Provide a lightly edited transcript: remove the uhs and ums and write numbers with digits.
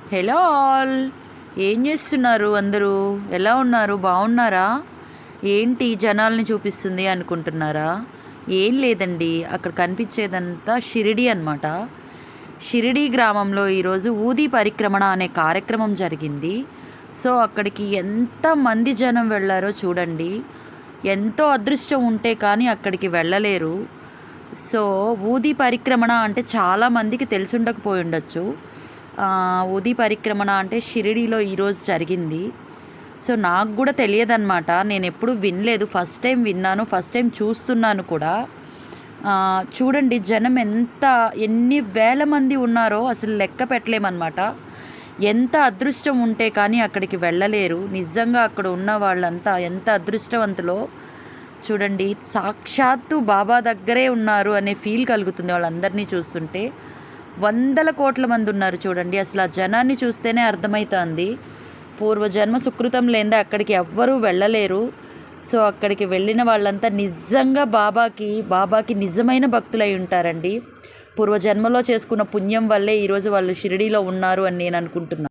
Hello all, ఏం చేస్తున్నారు? అందరూ ఎలా ఉన్నారు? బాగున్నారా? ఏంటి జనాల్ని చూపిస్తుంది అనుకుంటున్నారా? ఏం లేదండి, అక్కడ కనిపించేదంతా షిరిడి అనమాట. షిరిడి గ్రామంలో ఈరోజు ఊది పరిక్రమణ అనే కార్యక్రమం జరిగింది. సో అక్కడికి ఎంతమంది జనం వెళ్ళారో చూడండి. ఎంతో అదృష్టం ఉంటే కానీ అక్కడికి వెళ్ళలేరు. సో ఊది పరిక్రమణ అంటే చాలామందికి తెలిసి ఉండకపోయి ఉండొచ్చు. ఊది పరిక్రమణ అంటే షిరిడీలో ఈరోజు జరిగింది. సో నాకు కూడా తెలియదన్నమాట, నేను ఎప్పుడు వినలేదు, ఫస్ట్ టైం విన్నాను, ఫస్ట్ టైం చూస్తున్నాను కూడా. చూడండి జనం ఎన్ని వేల మంది ఉన్నారో అసలు లెక్క పెట్టలేమన్నమాట. ఎంత అదృష్టం ఉంటే కానీ అక్కడికి వెళ్ళలేరు. నిజంగా అక్కడ ఉన్న వాళ్ళంతా ఎంత అదృష్టవంతులో చూడండి. సాక్షాత్తు బాబా దగ్గరే ఉన్నారు అనే ఫీల్ కలుగుతుంది వాళ్ళందరినీ చూస్తుంటే. వందల కోట్ల మంది ఉన్నారు చూడండి. అసలు ఆ జనాన్ని చూస్తేనే అర్థమవుతుంది పూర్వజన్మ సుకృతం లేదే అక్కడికి ఎవ్వరూ వెళ్ళలేరు. సో అక్కడికి వెళ్ళిన వాళ్ళంతా నిజంగా బాబాకి నిజమైన భక్తులై ఉంటారండి. పూర్వజన్మలో చేసుకున్న పుణ్యం వల్లే ఈరోజు వాళ్ళు షిరిడీలో ఉన్నారు అని నేను అనుకుంటున్నాను.